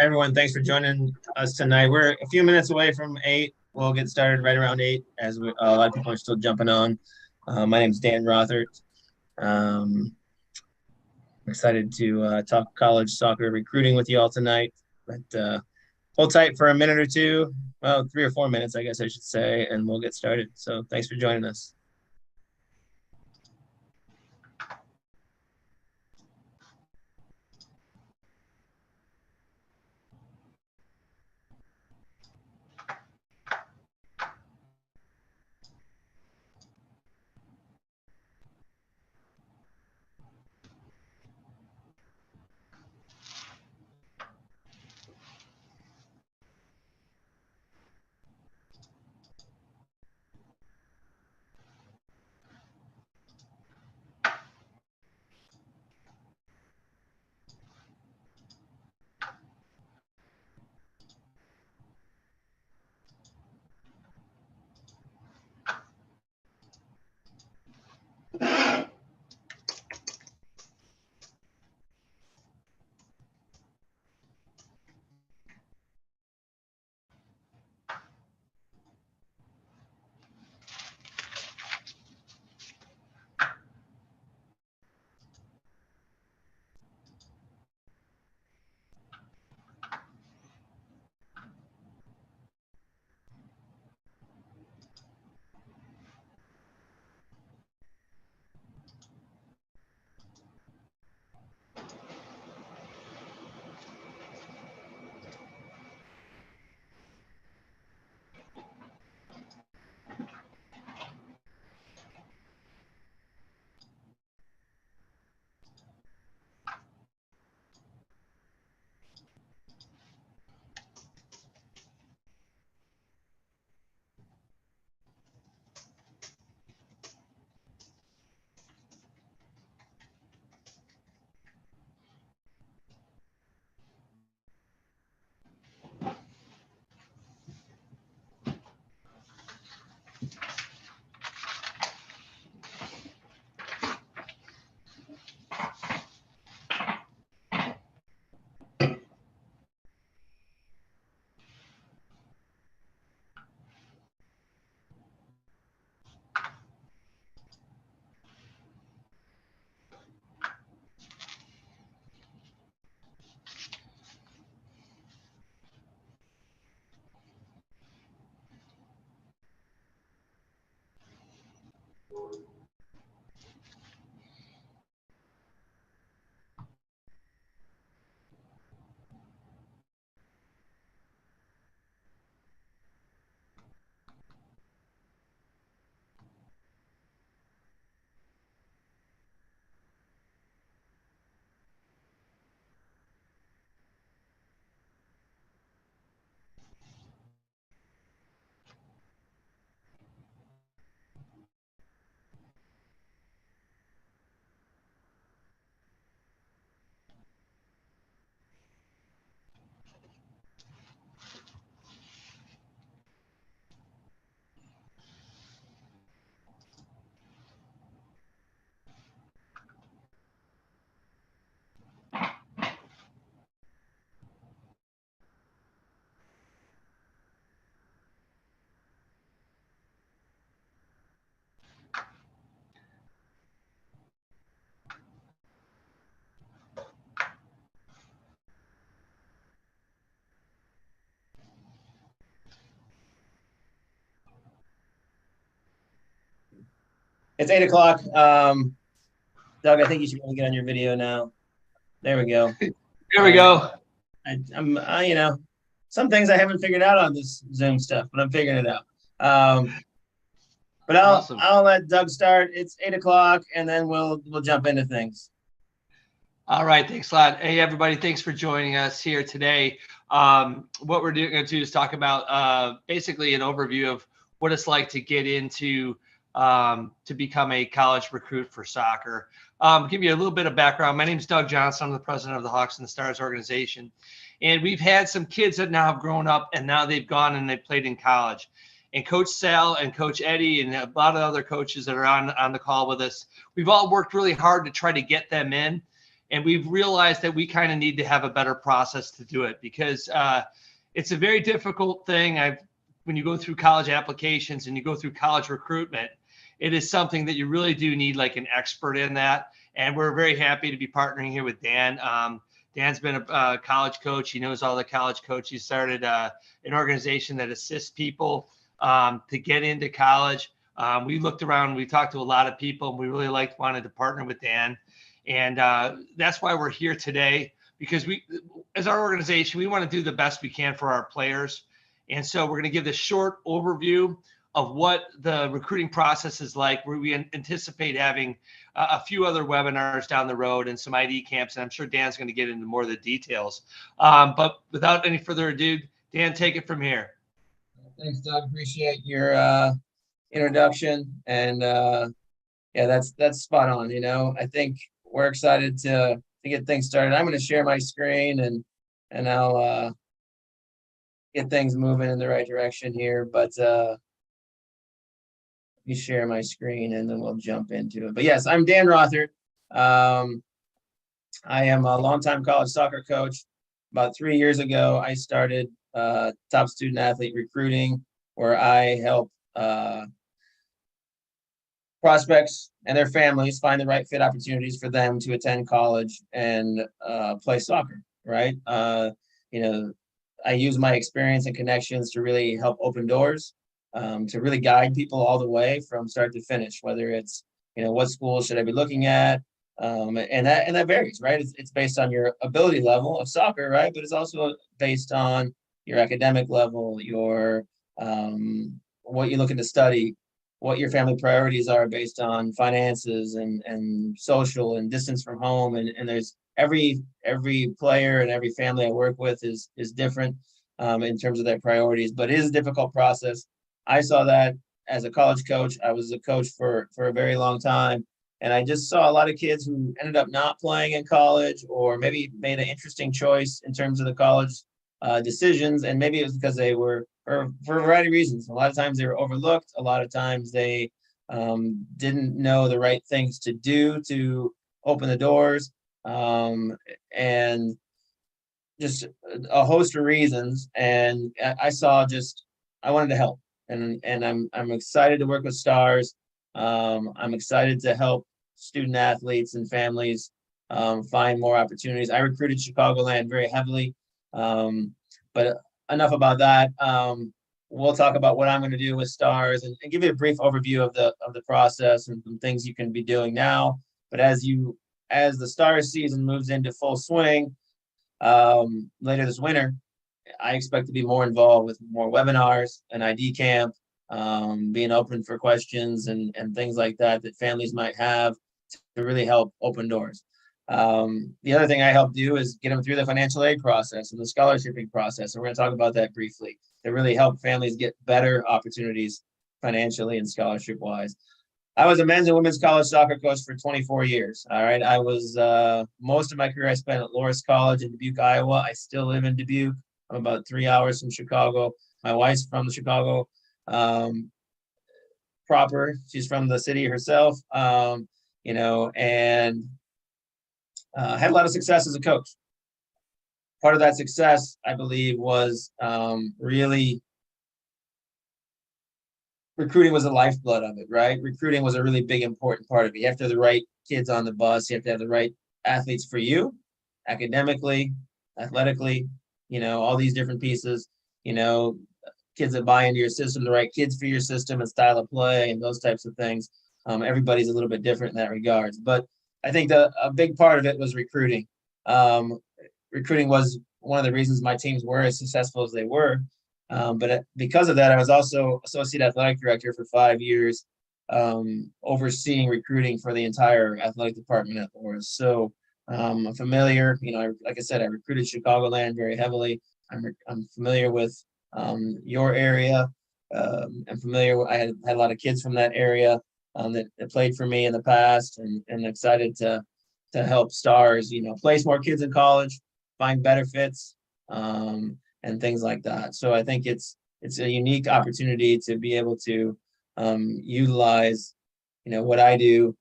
Everyone, thanks for joining us tonight. We're a few minutes away from 8. We'll get started right around 8 as a lot of people are still jumping on. My name is Dan Rothert. I'm excited to talk college soccer recruiting with you all tonight. But hold tight for a minute or two, well, 3 or 4 minutes, I guess I should say, and we'll get started. So thanks for joining us. It's 8 o'clock. Doug, I think you should really get on your video now. There we go. There we go. I'm some things I haven't figured out on this Zoom stuff, but I'm figuring it out. But Awesome. I'll let Doug start. It's 8 o'clock, and then we'll jump into things. All right, thanks a lot. Hey, everybody, thanks for joining us here today. What we're going to do is talk about basically an overview of what it's like to get into to become a college recruit for soccer. Give you a little bit of background. My name is Doug Johnson. I'm the president of the Hawks and the Stars organization. And we've had some kids that now have grown up and now they've gone and they've played in college. And Coach Sal and Coach Eddie and a lot of other coaches that are on the call with us, we've all worked really hard to try to get them in. And we've realized that we kind of need to have a better process to do it, because it's a very difficult thing. When you go through college applications and you go through college recruitment, it is something that you really do need like an expert in that. And we're very happy to be partnering here with Dan. Dan's been a college coach. He knows all the college coaches. He started an organization that assists people to get into college. We looked around, we talked to a lot of people, and we really wanted to partner with Dan. And that's why we're here today, because we, as our organization, we want to do the best we can for our players. And so we're going to give this short overview of what the recruiting process is like. We anticipate having a few other webinars down the road and some ID camps, and I'm sure Dan's going to get into more of the details. But without any further ado, Dan, take it from here. Thanks, Doug. Appreciate your introduction. And yeah, that's spot on. You know, I think we're excited to get things started. I'm going to share my screen and I'll get things moving in the right direction here. But let me share my screen and then we'll jump into it. But yes, I'm Dan Rothert. I am a longtime college soccer coach. About 3 years ago, I started Top Student Athlete Recruiting, where I help prospects and their families find the right fit opportunities for them to attend college and play soccer, right? You know, I use my experience and connections to really help open doors, to really guide people all the way from start to finish, whether it's, you know, what school should I be looking at? And that varies, right? It's based on your ability level of soccer, right? But it's also based on your academic level, your what you're looking to study, what your family priorities are based on finances and social and distance from home. And there's every player and every family I work with is different in terms of their priorities, but it is a difficult process. I saw that as a college coach. I was a coach for a very long time. And I just saw a lot of kids who ended up not playing in college, or maybe made an interesting choice in terms of the college decisions. And maybe it was because they were, or for a variety of reasons. A lot of times they were overlooked. A lot of times they didn't know the right things to do to open the doors. And just a host of reasons. And I saw I wanted to help. And I'm excited to work with Stars. I'm excited to help student athletes and families find more opportunities. I recruited Chicagoland very heavily, but enough about that. We'll talk about what I'm going to do with Stars and give you a brief overview of the process and some things you can be doing now. But as the Stars season moves into full swing later this winter, I expect to be more involved with more webinars, an ID camp, being open for questions and things like that families might have to really help open doors. The other thing I help do is get them through the financial aid process and the scholarshiping process. And we're going to talk about that briefly, to really help families get better opportunities financially and scholarship wise. I was a men's and women's college soccer coach for 24 years. All right. I was most of my career I spent at Loras College in Dubuque, Iowa. I still live in Dubuque. I'm about 3 hours from Chicago. My wife's from Chicago proper. She's from the city herself, you know, and had a lot of success as a coach. Part of that success, I believe, was really recruiting was the lifeblood of it, right? Recruiting was a really big, important part of it. You have to have the right kids on the bus. You have to have the right athletes for you, academically, athletically, you know, all these different pieces, you know, kids that buy into your system, the right kids for your system and style of play and those types of things. Everybody's a little bit different in that regards. But I think a big part of it was recruiting. Recruiting was one of the reasons my teams were as successful as they were. But because of that, I was also associate athletic director for 5 years, overseeing recruiting for the entire athletic department at Loras. So I'm familiar, you know, like I said, I recruited Chicagoland very heavily. I'm familiar with your area. I'm familiar. I had a lot of kids from that area that played for me in the past, and excited to help Stars, you know, place more kids in college, find better fits, and things like that. So I think it's a unique opportunity to be able to utilize, you know, what I do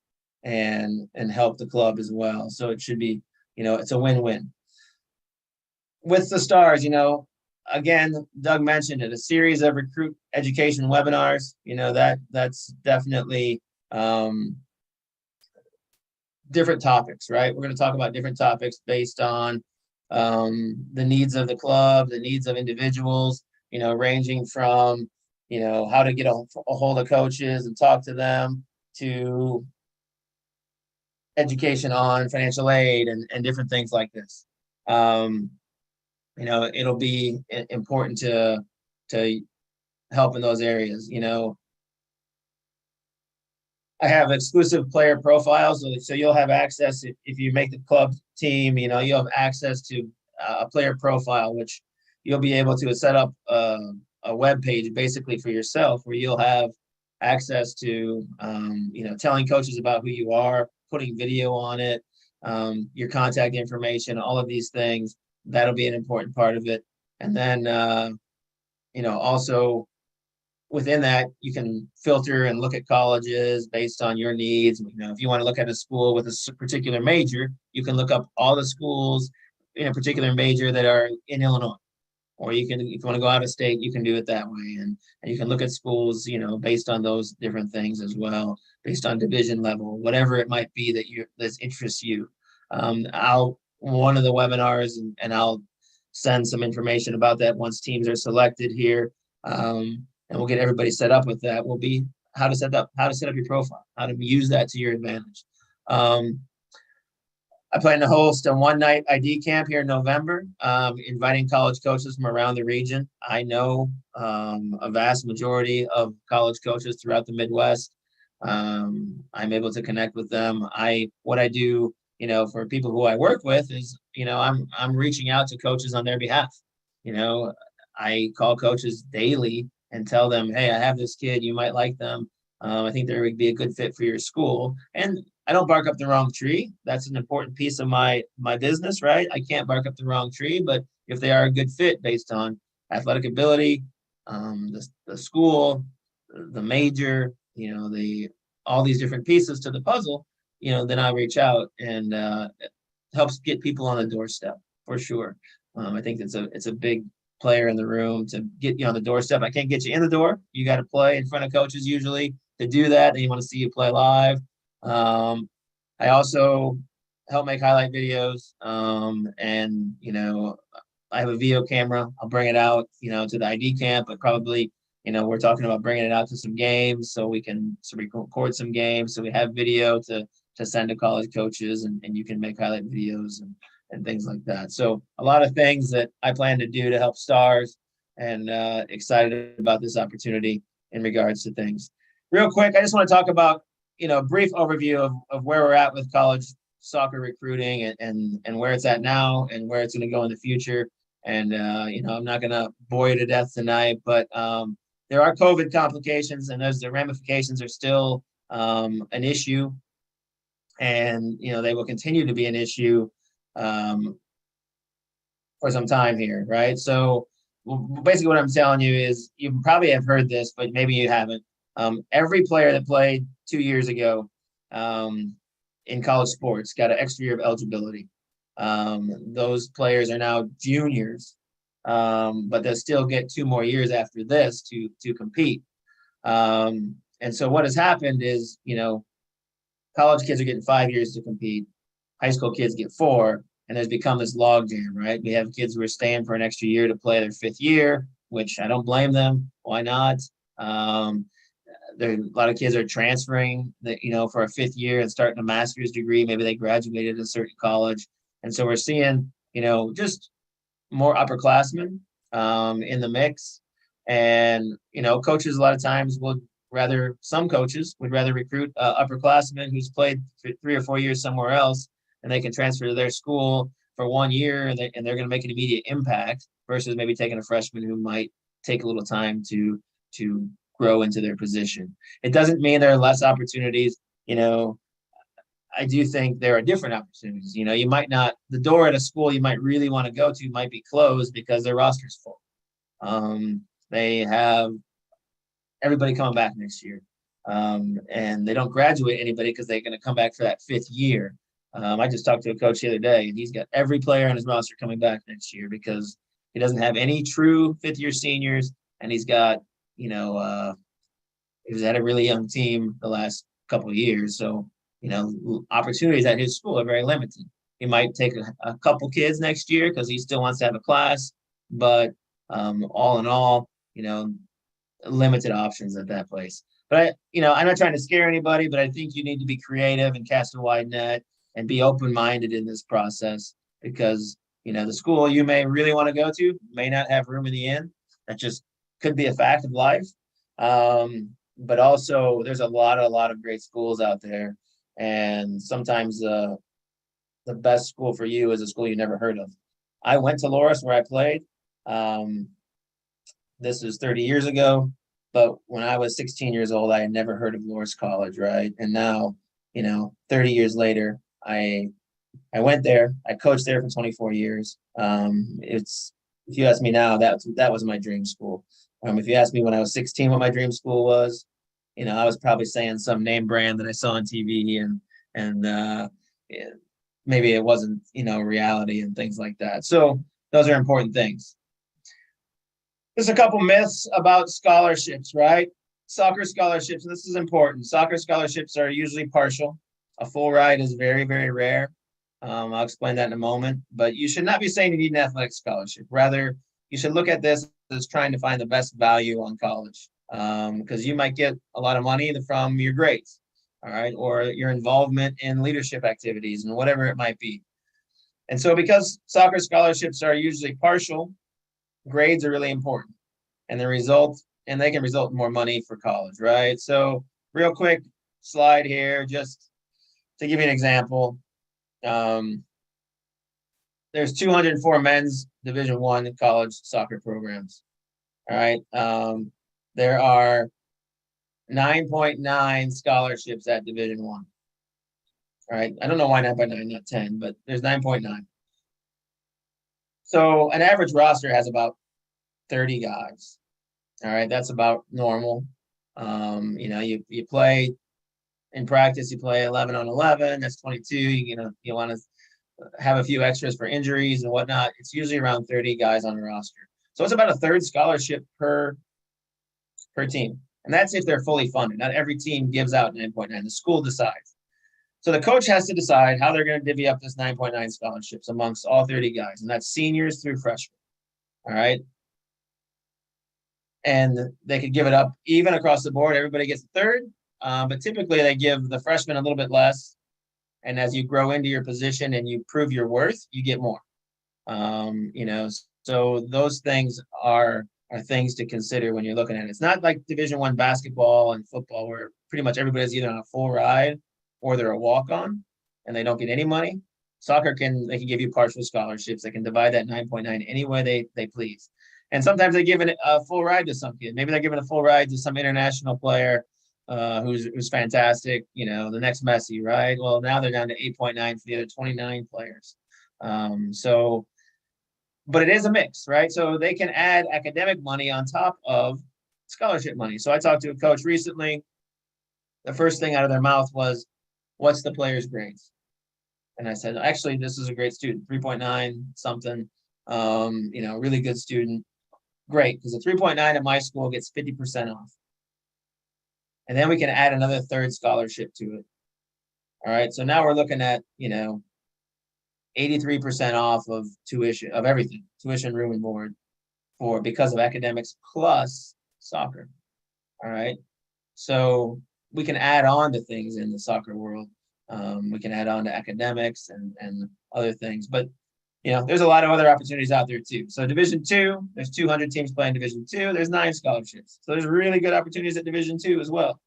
and help the club as well. So it should be it's a win-win. With the Stars, again, Doug mentioned it, a series of recruit education webinars, that's definitely different topics, right? We're going to talk about different topics based on the needs of the club, the needs of individuals, ranging from, how to get a hold of coaches and talk to them, to education on financial aid and different things like this. It'll be important to help in those areas. I have exclusive player profiles, so you'll have access if you make the club team. You'll have access to a player profile, which you'll be able to set up a web page basically for yourself, where you'll have access to telling coaches about who you are, putting video on it, your contact information, all of these things. That'll be an important part of it. And then also within that, you can filter and look at colleges based on your needs. If you want to look at a school with a particular major, you can look up all the schools in a particular major that are in Illinois. Or if you want to go out of state, you can do it that way. And you can look at schools, based on those different things as well, based on division level, whatever it might be that interests you. One of the webinars, and I'll send some information about that once teams are selected here. And we'll get everybody set up with that, will be how to set up your profile, how to use that to your advantage. I plan to host a one-night ID camp here in November, inviting college coaches from around the region. I know a vast majority of college coaches throughout the Midwest. I'm able to connect with them. What I do, for people who I work with is, I'm reaching out to coaches on their behalf. I call coaches daily and tell them, hey, I have this kid, you might like them. I think they would be a good fit for your school. And I don't bark up the wrong tree. That's an important piece of my business, right? I can't bark up the wrong tree, but if they are a good fit based on athletic ability, the school, the major, all these different pieces to the puzzle, then I reach out, and it helps get people on the doorstep for sure. I think it's a big player in the room to get you on the doorstep. I can't get you in the door. You got to play in front of coaches usually. To do that, they want to see you play live. I also help make highlight videos, and I have a video camera. I'll bring it out, to the ID camp, but probably, we're talking about bringing it out to some games so we can record some games, so we have video to send to college coaches, and you can make highlight videos and things like that. So a lot of things that I plan to do to help Stars, and excited about this opportunity in regards to things. Real quick, I just want to talk about, a brief overview of where we're at with college soccer recruiting, and where it's at now and where it's going to go in the future. And, I'm not going to bore you to death tonight, but there are COVID complications, and the ramifications are still an issue. And, they will continue to be an issue for some time here, right? So basically what I'm telling you is, you probably have heard this, but maybe you haven't. Every player that played 2 years ago in college sports got an extra year of eligibility. Those players are now juniors, but they'll still get 2 more years after this to compete. And so what has happened is, college kids are getting 5 years to compete. High school kids get 4, and there's become this logjam, right? We have kids who are staying for an extra year to play their 5th year, which I don't blame them. Why not? A lot of kids are transferring for a 5th year and starting a master's degree. Maybe they graduated at a certain college. And so we're seeing, just more upperclassmen in the mix. And, coaches a lot of times some coaches would rather recruit upperclassmen who's played for 3 or 4 years somewhere else, and they can transfer to their school for 1 year, and they're going to make an immediate impact, versus maybe taking a freshman who might take a little time to grow into their position. It doesn't mean there are less opportunities. I do think there are different opportunities. You might not, the door at a school you might really want to go to might be closed because their roster's full. They have everybody coming back next year. And they don't graduate anybody because they're going to come back for that 5th year. I just talked to a coach the other day, and he's got every player on his roster coming back next year because he doesn't have any true fifth-year seniors, and he's got, he's had a really young team the last couple of years. So, opportunities at his school are very limited. He might take a couple kids next year because he still wants to have a class, but all in all, limited options at that place. But I'm not trying to scare anybody, but I think you need to be creative and cast a wide net and be open-minded in this process because, the school you may really want to go to may not have room in the inn. That just could be a fact of life. But also there's a lot of great schools out there. And sometimes the best school for you is a school you never heard of. I went to Loras where I played. This is 30 years ago, but when I was 16 years old, I had never heard of Loras College, right? And now, 30 years later, I went there. I coached there for 24 years. If you ask me now, that was my dream school. If you asked me when I was 16 what my dream school was, I was probably saying some name brand that I saw on TV and maybe it wasn't, reality and things like that. So those are important things. There's a couple myths about scholarships, right? Soccer scholarships, this is important. Soccer scholarships are usually partial. A full ride is very, very rare. I'll explain that in a moment. But you should not be saying you need an athletic scholarship. Rather, you should look at this as trying to find the best value on college because you might get a lot of money from your grades, all right, or your involvement in leadership activities and whatever it might be. And so because soccer scholarships are usually partial, grades are really important and they can result in more money for college, right? So real quick slide here, just to give you an example. There's 204 men's Division I college soccer programs. All right. There are 9.9 scholarships at Division I. All right. I don't know why 9.9, not 10, but there's 9.9. So an average roster has about 30 guys. All right. That's about normal. You play in practice, you play 11 on 11. That's 22. You want to have a few extras for injuries and whatnot. It's usually around 30 guys on the roster. So it's about a third scholarship per team. And that's if they're fully funded. Not every team gives out 9.9. The school decides. So the coach has to decide how they're going to divvy up this 9.9 scholarships amongst all 30 guys. And that's seniors through freshmen. All right. And they could give it up even across the board. Everybody gets a third. But typically they give the freshmen a little bit less. And as you grow into your position and you prove your worth, you get more. So those things are things to consider when you're looking at it. It's not like Division I basketball and football where pretty much everybody's either on a full ride or they're a walk-on and they don't get any money. Soccer they can give you partial scholarships. They can divide that 9.9 any way they please. And sometimes they give it a full ride to some kid. Maybe they're giving a full ride to some international player who's fantastic, the next Messi, right? Well, now they're down to 8.9 for the other 29 players. But it is a mix, right? So they can add academic money on top of scholarship money. So I talked to a coach recently. The first thing out of their mouth was, what's the player's grades? And I said, actually, this is a great student, 3.9 something, really good student. Great, because the 3.9 at my school gets 50% off. And then we can add another third scholarship to it. All right, so now we're looking at, 83% off of tuition, of everything, tuition, room, and board because of academics plus soccer. All right, so we can add on to things in the soccer world. We can add on to academics and other things, but there's a lot of other opportunities out there too. So Division II, there's 200 teams playing Division II. There's 9 scholarships. So there's really good opportunities at Division II as well.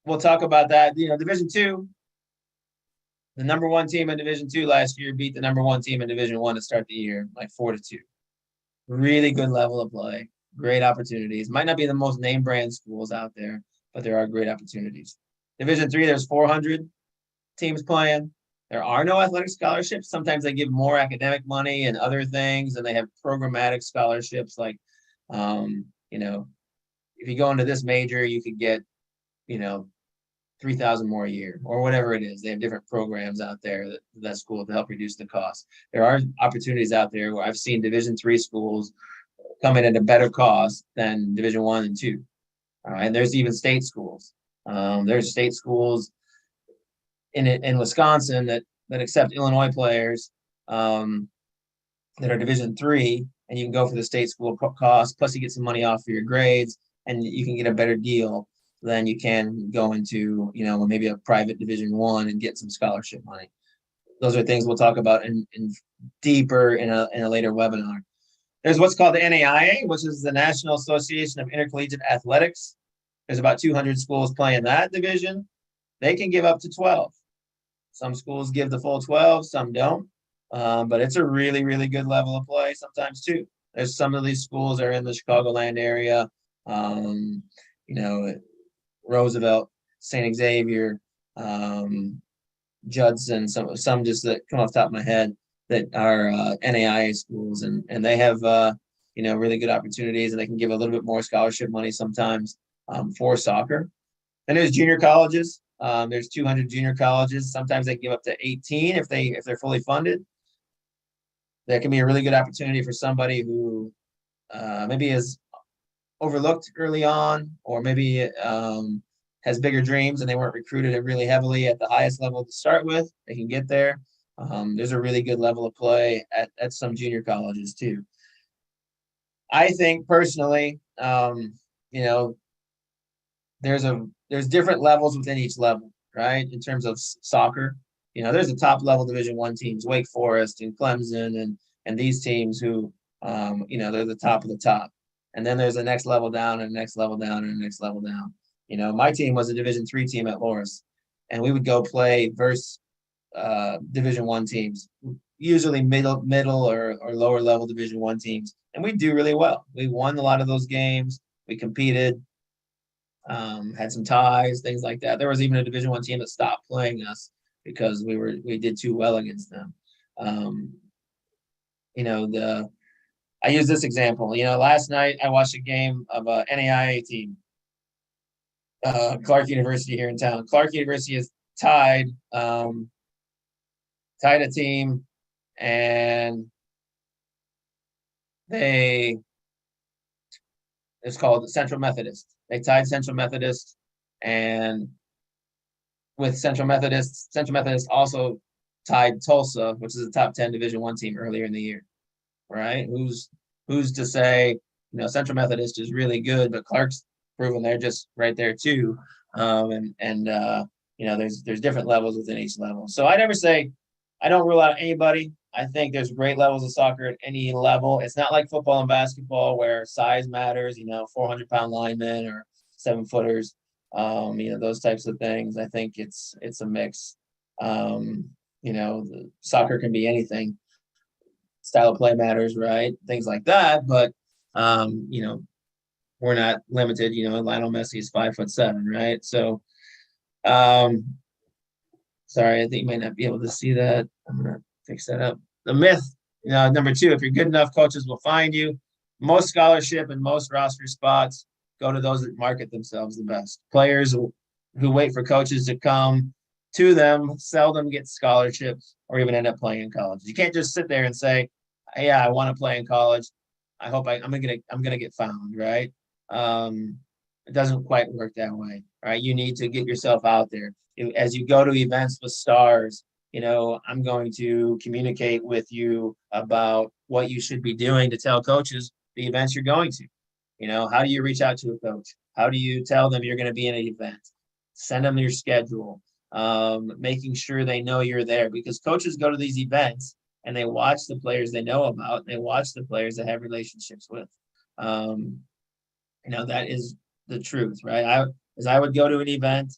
We'll talk about that. Division II, the number 1 team in Division II last year beat the number 1 team in Division I to start the year, like 4-2. Really good level of play. Great opportunities. Might not be the most name brand schools out there, but there are great opportunities. Division III, there's 400 teams playing. There are no athletic scholarships. Sometimes they give more academic money and other things, and they have programmatic scholarships. Like, if you go into this major, you could get, $3,000 more a year, or whatever it is. They have different programs out there that school to help reduce the cost. There are opportunities out there where I've seen Division III schools come in at a better cost than Division I and II. And there's even state schools. There's state schools in Wisconsin that accept Illinois players that are Division III, and you can go for the state school cost. Plus, you get some money off for your grades, and you can get a better deal than you can go into, maybe a private Division I and get some scholarship money. Those are things we'll talk about in deeper in a later webinar. There's what's called the NAIA, which is the National Association of Intercollegiate Athletics. There's about 200 schools playing that division. They can give up to 12. Some schools give the full 12, some don't. But it's a really, really good level of play sometimes too. There's some of these schools are in the Chicagoland area, Roosevelt, St. Xavier, Judson, some just that come off the top of my head that are NAIA schools, and they have really good opportunities, and they can give a little bit more scholarship money sometimes for soccer. Then there's junior colleges. There's 200 junior colleges. Sometimes they give up to 18 if they're fully funded. That can be a really good opportunity for somebody who maybe is overlooked early on, or maybe has bigger dreams and they weren't recruited really heavily at the highest level to start with. They can get there. There's a really good level of play at some junior colleges too. I think personally, there's different levels within each level, right? In terms of soccer, there's the top level Division I teams, Wake Forest and Clemson, and these teams who, they're the top of the top. And then there's the next level down and the next level down and the next level down. My team was a Division III team at Loras, and we would go play versus Division I teams, usually middle or lower level Division I teams, and we do really well. We won a lot of those games. We competed, had some ties, things like that. There was even a Division I team that stopped playing us because we did too well against them. I use this example. Last night I watched a game of a NAIA team, Clark University here in town. Clark University is tied a team, and it's called Central Methodist. They tied Central Methodist, and with Central Methodist also tied Tulsa, which is a top 10 Division I team earlier in the year, right? Who's to say, Central Methodist is really good, but Clark's proven they're just right there too. There's different levels within each level. So I never say, I don't rule out anybody. I think there's great levels of soccer at any level. It's not like football and basketball where size matters, 400-pound linemen or 7-footers, those types of things. I think it's a mix. Soccer can be anything. Style of play matters, right? Things like that. But, we're not limited. Lionel Messi is 5'7", right? So, sorry, I think you might not be able to see that. I'm going to fix that up. The myth, number 2, if you're good enough, coaches will find you. Most scholarship and most roster spots go to those that market themselves the best. Players who wait for coaches to come to them seldom get scholarships or even end up playing in college. You can't just sit there and say, yeah, I want to play in college. I hope I'm gonna get found, right? It doesn't quite work that way, right? You need to get yourself out there. As you go to events with stars, I'm going to communicate with you about what you should be doing to tell coaches the events you're going to. How do you reach out to a coach? How do you tell them you're going to be in an event? Send them your schedule, making sure they know you're there, because coaches go to these events and they watch the players they know about. They watch the players they have relationships with. That is the truth, right? I would go to an event,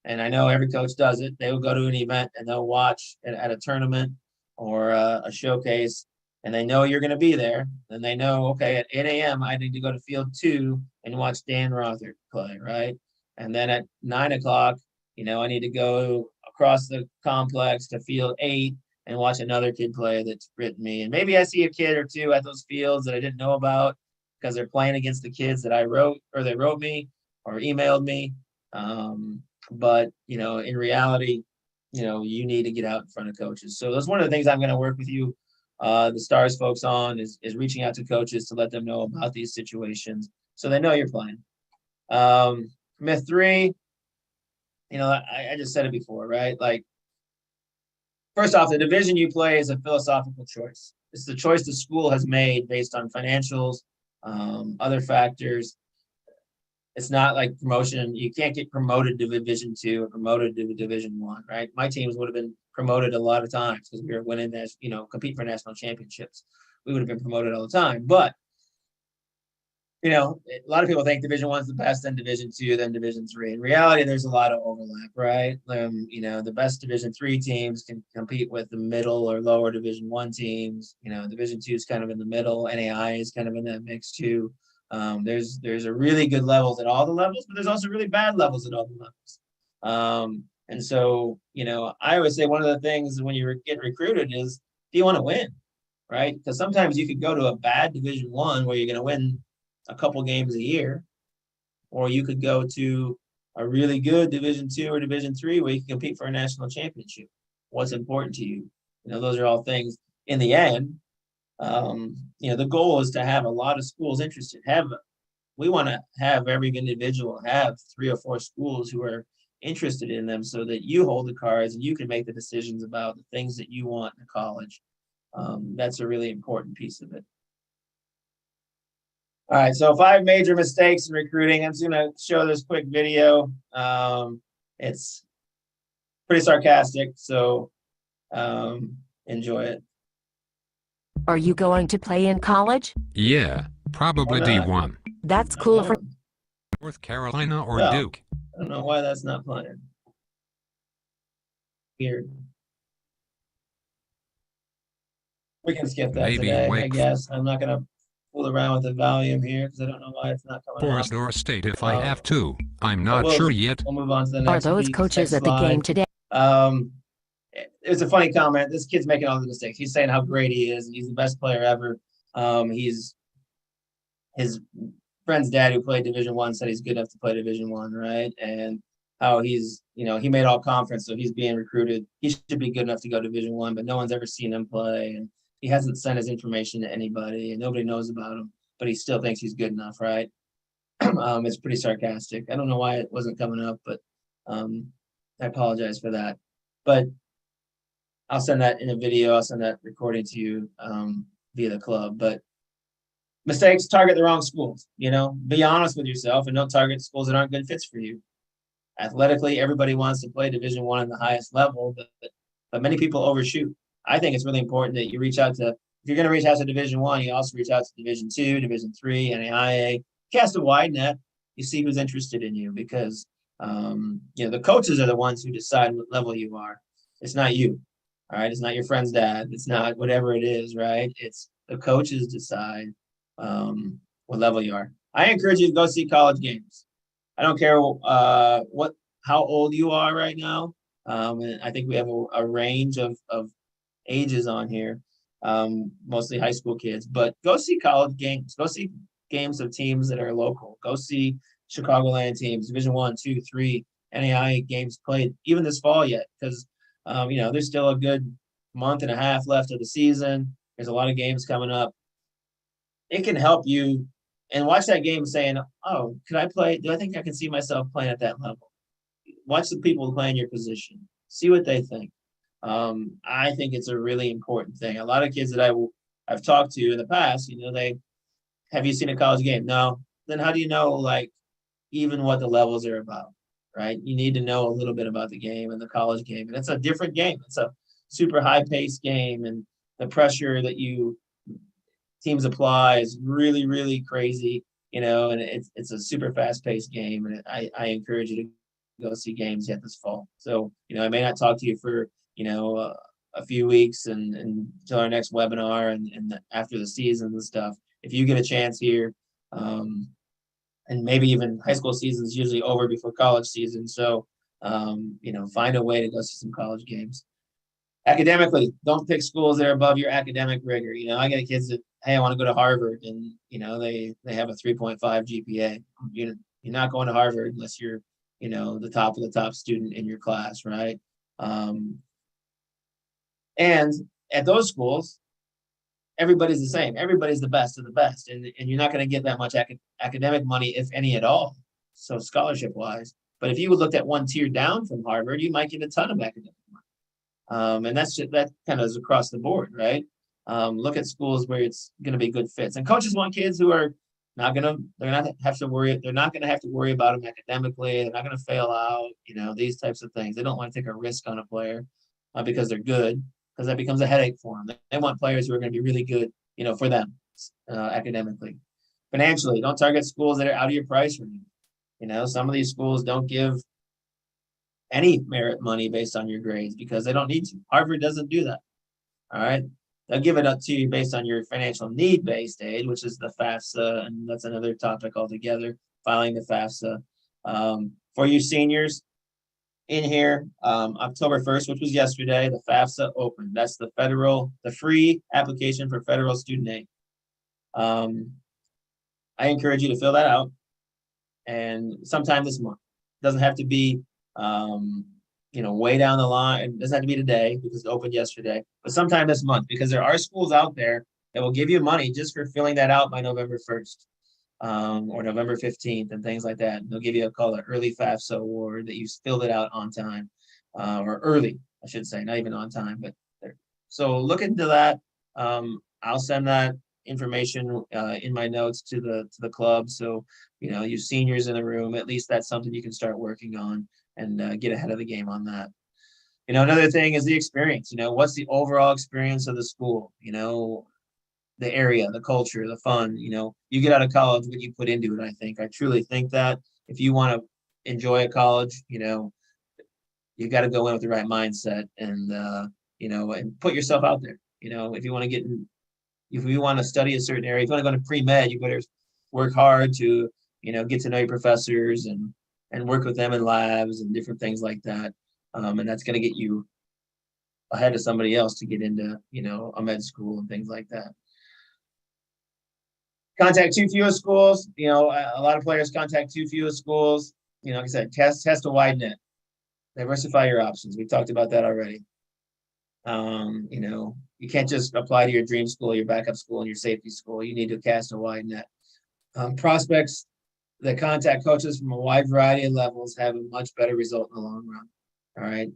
and I know every coach does it. They will go to an event and they'll watch at a tournament or a showcase, and they know you're going to be there. And they know, okay, at 8 a.m., I need to go to field 2 and watch Dan Rothert play, right? And then at 9 o'clock, I need to go across the complex to field 8 and watch another kid play that's written me. And maybe I see a kid or two at those fields that I didn't know about because they're playing against the kids that I wrote, or they wrote me or emailed me. But, in reality, you need to get out in front of coaches. So that's one of the things I'm going to work with you, the Stars folks on is reaching out to coaches to let them know about these situations so they know you're playing. Myth 3, I just said it before, right? Like, first off, the division you play is a philosophical choice. It's the choice the school has made based on financials, other factors. It's not like promotion. You can't get promoted to Division II or promoted to Division I, right? My teams would have been promoted a lot of times because we were winning this, compete for national championships. We would have been promoted all the time. But, a lot of people think Division I is the best, then Division II, then Division III. In reality, there's a lot of overlap, right? The best Division III teams can compete with the middle or lower Division I teams. Division II is kind of in the middle. NAI is kind of in that mix too. There's a really good levels at all the levels, but there's also really bad levels at all the levels. And so, I always say one of the things when you get recruited is, do you want to win, right? Because sometimes you could go to a bad Division I where you're going to win a couple games a year, or you could go to a really good Division II or Division III where you can compete for a national championship. What's important to you? Those are all things in the end. The goal is to have a lot of schools interested. We want to have every individual have 3 or 4 schools who are interested in them so that you hold the cards and you can make the decisions about the things that you want in college. That's a really important piece of it. All right, so 5 major mistakes in recruiting. I'm just going to show this quick video. It's pretty sarcastic, so enjoy it. Are you going to play in college? Yeah, probably D1. That's cool for North Carolina or Well, Duke. I don't know why that's not playing. Weird. We can skip that Maybe today, I Wake guess. I'm not going to fool around with the volume here because I don't know why it's not coming up. Forest or State if I have to. I'm not sure yet. We'll move on to the Are next those coaches at the game today? It's a funny comment. This kid's making all the mistakes. He's saying how great he is. He's the best player ever. He's his friend's dad who played Division I said he's good enough to play Division I, right? And how he's, he made all conference, so he's being recruited. He should be good enough to go Division I, but no one's ever seen him play, and he hasn't sent his information to anybody, and nobody knows about him, but he still thinks he's good enough, right? It's pretty sarcastic. I don't know why it wasn't coming up, but I apologize for that. But I'll send that in a video. I'll send that recording to you via the club. But mistakes, target the wrong schools. Be honest with yourself and don't target schools that aren't good fits for you. Athletically, everybody wants to play Division I in the highest level, but many people overshoot. I think it's really important that you reach out to, if you're going to reach out to Division I, you also reach out to Division II, Division III, NAIA. Cast a wide net. You see who's interested in you because, the coaches are the ones who decide what level you are. It's not you. All right. It's not your friend's dad. It's not whatever it is, right? It's the coaches decide what level you are. I encourage you to go see college games. I don't care how old you are right now. And I think we have a range of ages on here, mostly high school kids. But go see college games. Go see games of teams that are local. Go see Chicagoland teams, Division I, II, III, NAIA games played even this fall yet because there's still a good month and a half left of the season. There's a lot of games coming up. It can help you and watch that game saying, oh, could I play? Do I think I can see myself playing at that level? Watch the people playing your position. See what they think. I think it's a really important thing. A lot of kids that I've talked to in the past, have you seen a college game? No. Then how do you know, even what the levels are about, right? You need to know a little bit about the game and the college game. And it's a different game. It's a super high-paced game, and the pressure that teams apply is really, really crazy, and it's a super fast-paced game. And I encourage you to go see games yet this fall. So, I may not talk to you for, a few weeks and until our next webinar and after the season and stuff. If you get a chance here, and maybe even high school season is usually over before college season. So, find a way to go see some college games. Academically, don't pick schools that are above your academic rigor. I get kids that, hey, I want to go to Harvard, and they have a 3.5 GPA. You're not going to Harvard unless you're the top of the top student in your class, right? And at those schools, everybody's the same. Everybody's the best of the best. And you're not going to get that much academic money, if any at all, so scholarship-wise. But if you looked at one tier down from Harvard, you might get a ton of academic money. And that kind of is across the board, right? Look at schools where it's going to be good fits. And coaches want kids who are they're not going to have to worry about them academically. They're not going to fail out, these types of things. They don't want to take a risk on a player because they're good, because that becomes a headache for them. They want players who are going to be really good, for them academically. Financially, don't target schools that are out of your price range. Some of these schools don't give any merit money based on your grades because they don't need to. Harvard doesn't do that. All right. They'll give it up to you based on your financial need-based aid, which is the FAFSA, and that's another topic altogether, filing the FAFSA. For you seniors in here, October 1st, which was yesterday, the FAFSA opened. That's the free application for federal student aid. I encourage you to fill that out, and sometime this month. It doesn't have to be way down the line. It doesn't have to be today because it opened yesterday, but sometime this month, because there are schools out there that will give you money just for filling that out by November 1st or November 15th and things like that. They'll give you an early FAFSA award that you filled it out on time or early, I should say, not even on time. But so look into that. I'll send that information in my notes to the club. So, you seniors in the room, at least that's something you can start working on and get ahead of the game on that. Another thing is the experience. What's the overall experience of the school? The area, the culture, the fun. You get out of college what you put into it. I truly think that if you want to enjoy a college, you got to go in with the right mindset and and put yourself out there. If you want to study a certain area, if you want to go to pre-med, you better work hard to get to know your professors and work with them in labs and different things like that. And that's going to get you ahead of somebody else to get into, a med school and things like that. Contact too few schools. A lot of players contact too few schools. Like I said, test a wide net. Diversify your options. We talked about that already. You can't just apply to your dream school, your backup school, and your safety school. You need to cast a wide net. Prospects that contact coaches from a wide variety of levels have a much better result in the long run. All right.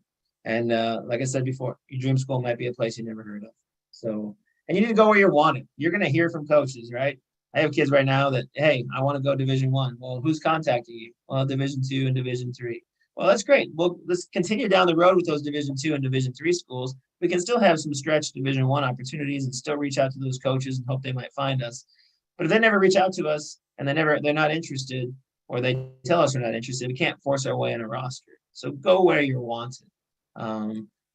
And like I said before, your dream school might be a place you never heard of. So, and you need to go where you're wanted. You're going to hear from coaches, right? I have kids right now that, hey, I want to go Division I. Well, who's contacting you? Well, Division II and Division III. Well, that's great. Well, let's continue down the road with those Division II and Division III schools. We can still have some stretch Division I opportunities and still reach out to those coaches and hope they might find us. But if they never reach out to us and they're not interested, or they tell us they're not interested, we can't force our way in a roster. So go where you're wanted.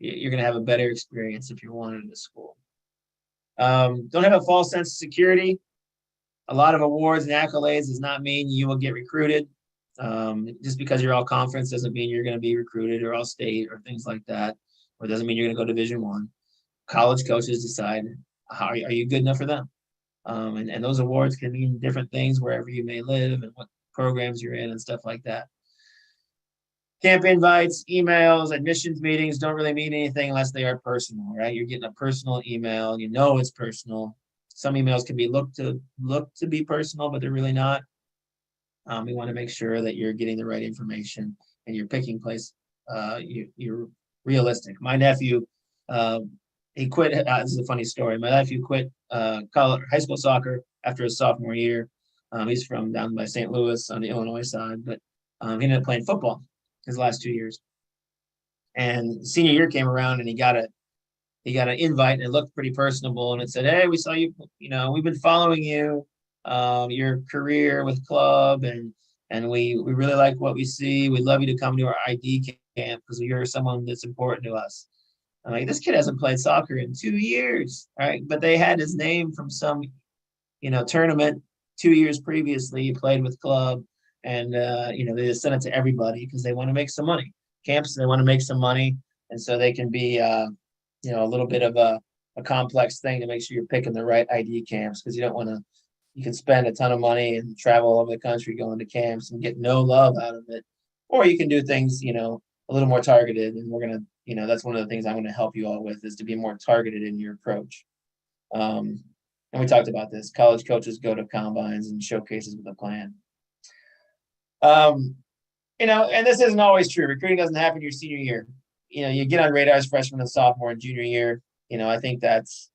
You're going to have a better experience if you're wanted in the school. Don't have a false sense of security. A lot of awards and accolades does not mean you will get recruited. Just because you're all conference doesn't mean you're going to be recruited, or all state or things like that, or doesn't mean you're going to go Division I. College coaches decide are you good enough for them. And those awards can mean different things wherever you may live and what programs you're in and stuff like that. Camp invites, emails, admissions meetings don't really mean anything unless they are personal, right? You're getting a personal email, it's personal. Some emails can be look to be personal, but they're really not. We want to make sure that you're getting the right information and you're picking place. You're realistic. My nephew, he quit. This is a funny story. My nephew quit high school soccer after his sophomore year. He's from down by St. Louis on the Illinois side, but he ended up playing football his last 2 years. And senior year came around and he got an invite and it looked pretty personable. And it said, hey, we saw you, we've been following you, your career with club. And we really like what we see. We'd love you to come to our ID camp because you're someone that's important to us. I'm like, this kid hasn't played soccer in 2 years. All right. But they had his name from some, tournament 2 years previously. He played with club. And, they just send it to everybody because they want to make some money. Camps, they want to make some money. And so they can be, a little bit of a complex thing to make sure you're picking the right ID camps, because you can spend a ton of money and travel all over the country going to camps and get no love out of it. or you can do things, a little more targeted. And we're going to, that's one of the things I'm going to help you all with, is to be more targeted in your approach. And we talked about this. College coaches go to combines and showcases with a plan. And this isn't always true. Recruiting doesn't happen your senior year. You get on radars freshman and sophomore and junior year. I think that's,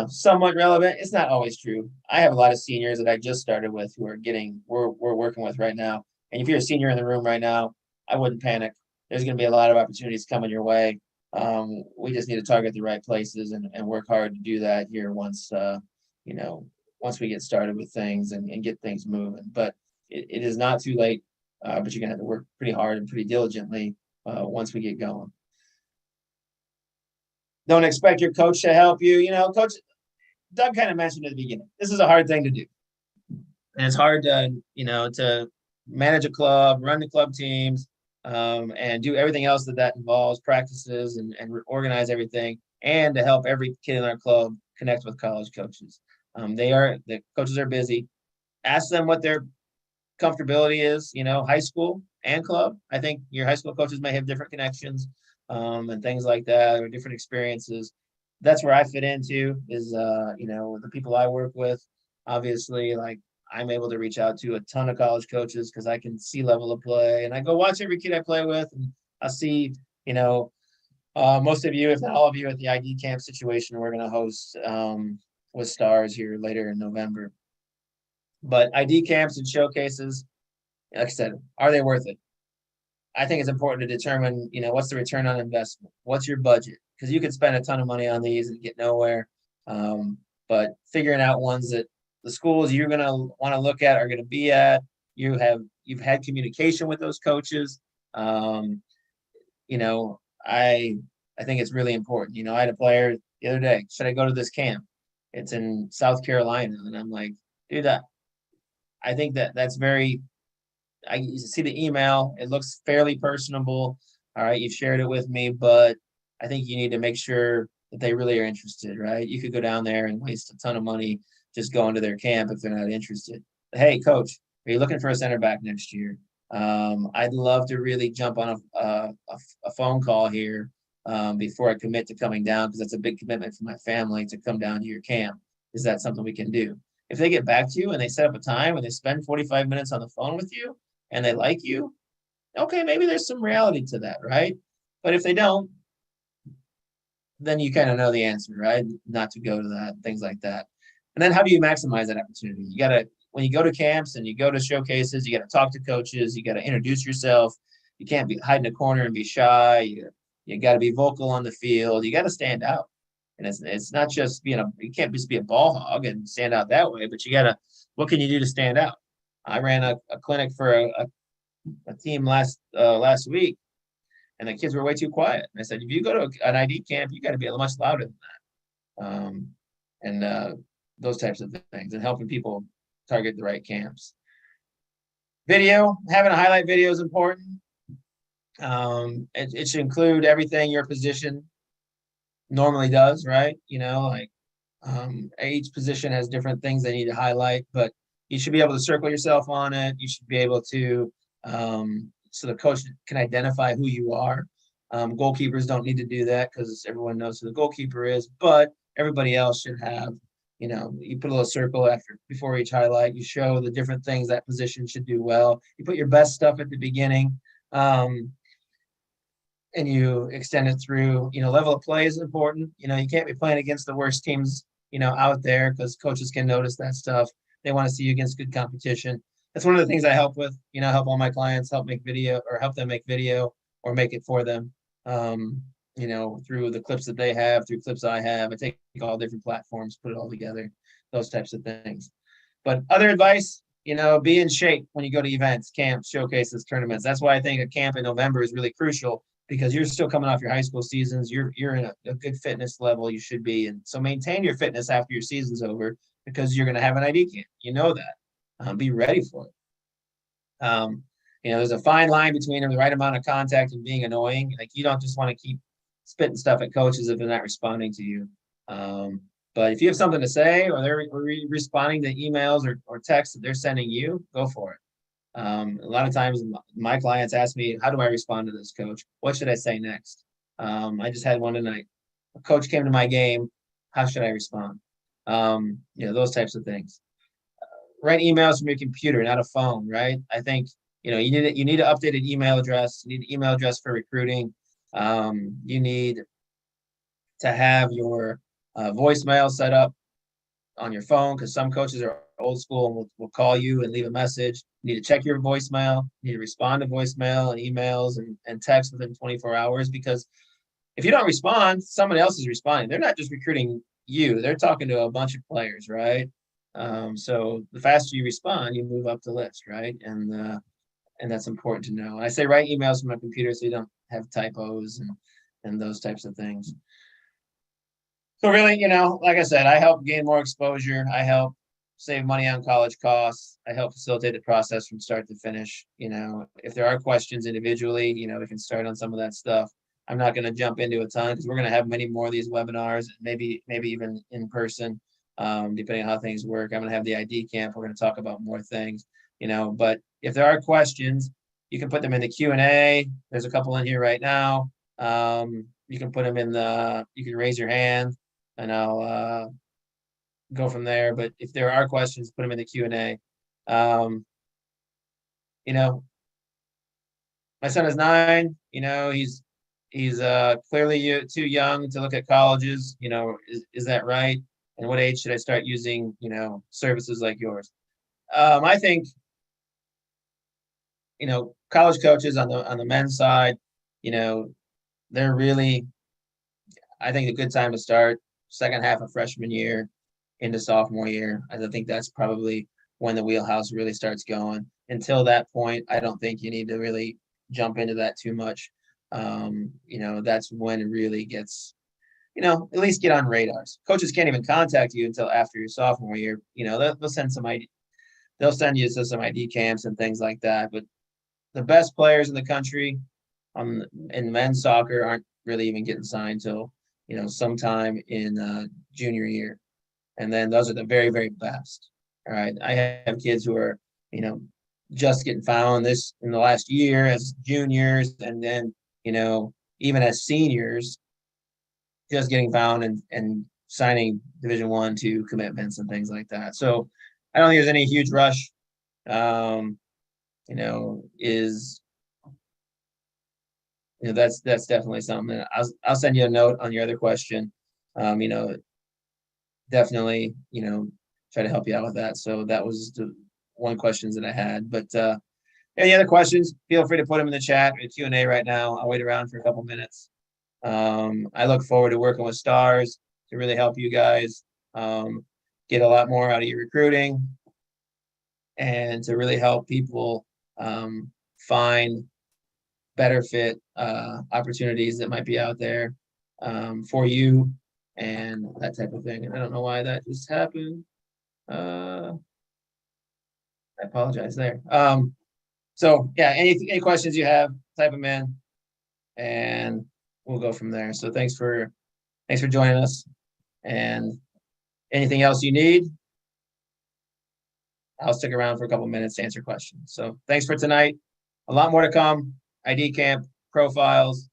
somewhat relevant. It's not always true. I have a lot of seniors that I just started with who we're working with right now. And if you're a senior in the room right now, I wouldn't panic. There's going to be a lot of opportunities coming your way. We just need to target the right places and work hard to do that here once we get started with things and get things moving. But it is not too late, but you're going to have to work pretty hard and pretty diligently once we get going. Don't expect your coach to help you. Coach Doug kind of mentioned at the beginning, this is a hard thing to do. And it's hard to manage a club, run the club teams, and do everything else that involves, practices and organize everything, and to help every kid in our club connect with college coaches. The coaches are busy. Ask them what their comfortability is, high school and club. I think your high school coaches may have different connections and things like that, or different experiences. That's where I fit into is, the people I work with. Obviously, like, I'm able to reach out to a ton of college coaches because I can see level of play, and I go watch every kid I play with, and I see, most of you, if not all of you, at the ID camp situation we're going to host with Stars here later in November. But ID camps and showcases, like I said, are they worth it? I think it's important to determine, what's the return on investment? What's your budget? Because you could spend a ton of money on these and get nowhere. But figuring out ones that the schools you're going to want to look at are going to be at, you've had communication with those coaches. I think it's really important. I had a player the other day, should I go to this camp? It's in South Carolina. And I'm like, dude, I think that's very, you see the email, it looks fairly personable. All right, you've shared it with me, but I think you need to make sure that they really are interested, right? You could go down there and waste a ton of money just going to their camp if they're not interested. But, hey, coach, are you looking for a center back next year? I'd love to really jump on a phone call here before I commit to coming down, because that's a big commitment for my family to come down to your camp. Is that something we can do? If they get back to you and they set up a time and they spend 45 minutes on the phone with you and they like you, okay, maybe there's some reality to that, right? But if they don't, then you kind of know the answer, right? Not to go to that, things like that. And then how do you maximize that opportunity? You got to, when you go to camps and you go to showcases, you got to talk to coaches, you got to introduce yourself. You can't be hide in a corner and be shy. You got to be vocal on the field. You got to stand out. And it's not just you can't just be a ball hog and stand out that way, but you got to, what can you do to stand out? I ran a clinic for a team last week, and the kids were way too quiet. And I said, if you go to an ID camp, you got to be much louder than that. Those types of things, and helping people target the right camps. Video, having a highlight video is important. It should include everything your position normally does, right? Each position has different things they need to highlight, but you should be able to circle yourself on it. You should be able to, so the coach can identify who you are. Goalkeepers don't need to do that because everyone knows who the goalkeeper is, but everybody else should have, you put a little circle before each highlight. You show the different things that position should do well. You put your best stuff at the beginning, and you extend it through. Level of play is important. You can't be playing against the worst teams, out there, because coaches can notice that stuff. They want to see you against good competition. That's one of the things I help with. Help all my clients help them make video or make it for them. Through the clips that they have, through clips I have. I take all different platforms, put it all together, those types of things. But other advice, be in shape when you go to events, camps, showcases, tournaments. That's why I think a camp in November is really crucial, because you're still coming off your high school seasons. You're in a good fitness level you should be. And so maintain your fitness after your season's over, because you're going to have an ID camp. That. Be ready for it. There's a fine line between the right amount of contact and being annoying. Like, you don't just want to keep spitting stuff at coaches if they're not responding to you. But if you have something to say, or they're responding to emails or texts that they're sending you, go for it. A lot of times my clients ask me, how do I respond to this, coach? What should I say next? I just had one tonight. A coach came to my game. How should I respond? Those types of things. Write emails from your computer, not a phone, right? I think, you need an updated email address. You need an email address for recruiting. You need to have your voicemail set up on your phone, because some coaches are old school and will call you and leave a message. You need to check your voicemail. You need to respond to voicemail and emails and text within 24 hours, because if you don't respond, someone else is responding. They're not just recruiting you. They're talking to a bunch of players, right? So the faster you respond, you move up the list, right? And that's important to know. I say write emails from my computer so you don't have typos and those types of things. So really, like I said, I help gain more exposure. I help save money on college costs. I help facilitate the process from start to finish. If there are questions individually, we can start on some of that stuff. I'm not going to jump into a ton because we're going to have many more of these webinars, maybe even in person, depending on how things work. I'm going to have the ID camp. We're going to talk about more things, but if there are questions, you can put them in the Q&A. There's a couple in here right now. You can put them you can raise your hand and I'll go from there. But if there are questions, put them in the Q&A. My son is 9. He's clearly too young to look at colleges. Is that right? And what age should I start using, services like yours? I think, college coaches on the men's side, they're really, I think, a good time to start second half of freshman year into sophomore year. I think that's probably when the wheelhouse really starts going. Until that point, I don't think you need to really jump into that too much. That's when it really gets, at least get on radars. Coaches can't even contact you until after your sophomore year. They'll send they'll send you to some ID camps and things like that. But the best players in the country in men's soccer aren't really even getting signed till, sometime in junior year. And then those are the very, very best. All right. I have kids who are, just getting found in the last year as juniors, and then, even as seniors, just getting found and signing Division I, II commitments and things like that. So I don't think there's any huge rush. That's definitely something. I'll send you a note on your other question. Definitely, try to help you out with that. So that was the one questions that I had. But any other questions, feel free to put them in the chat or Q&A right now. I'll wait around for a couple minutes. I look forward to working with Stars to really help you guys get a lot more out of your recruiting and to really help people find better fit opportunities that might be out there for you and that type of thing. And I don't know why that just happened. I apologize there. So yeah, any questions you have, type them in and we'll go from there. So thanks for joining us, and anything else you need, I'll stick around for a couple minutes to answer questions. So thanks for tonight. A lot more to come. ID camp, profiles,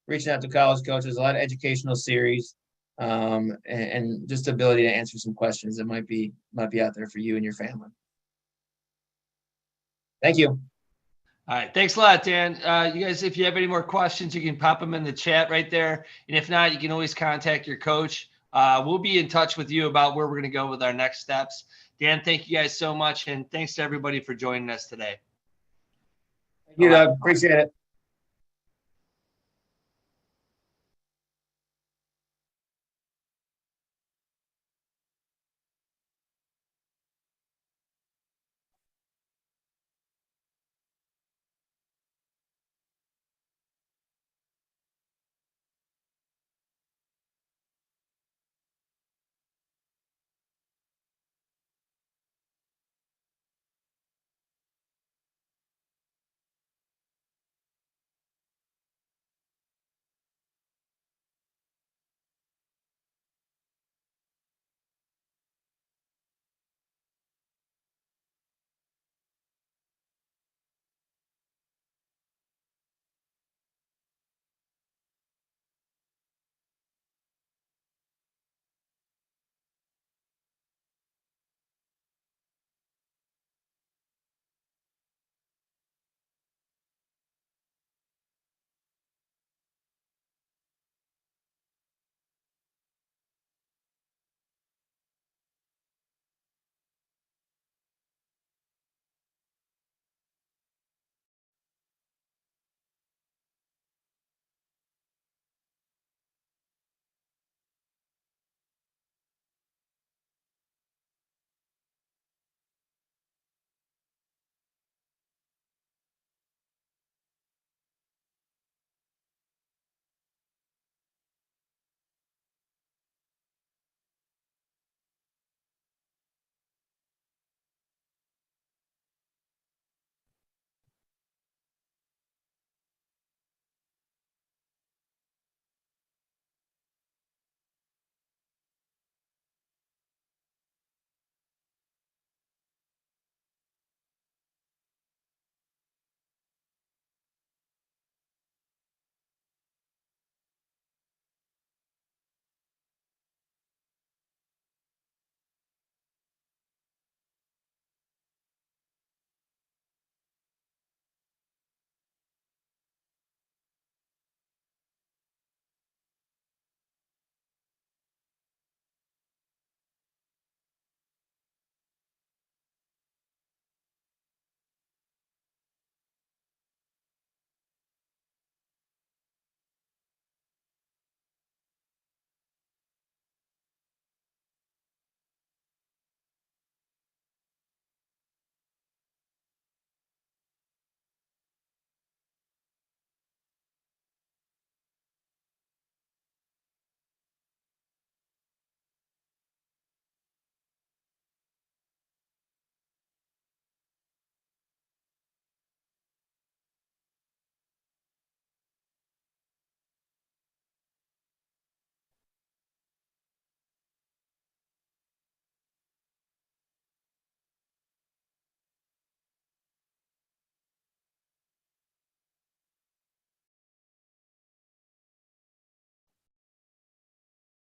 reaching out to college coaches, a lot of educational series, and just the ability to answer some questions that might be out there for you and your family. Thank you. All right. Thanks a lot, Dan. You guys, if you have any more questions, you can pop them in the chat right there. And if not, you can always contact your coach. We'll be in touch with you about where we're going to go with our next steps. Dan, thank you guys so much. And thanks to everybody for joining us today. Thank you, Doug. Appreciate it.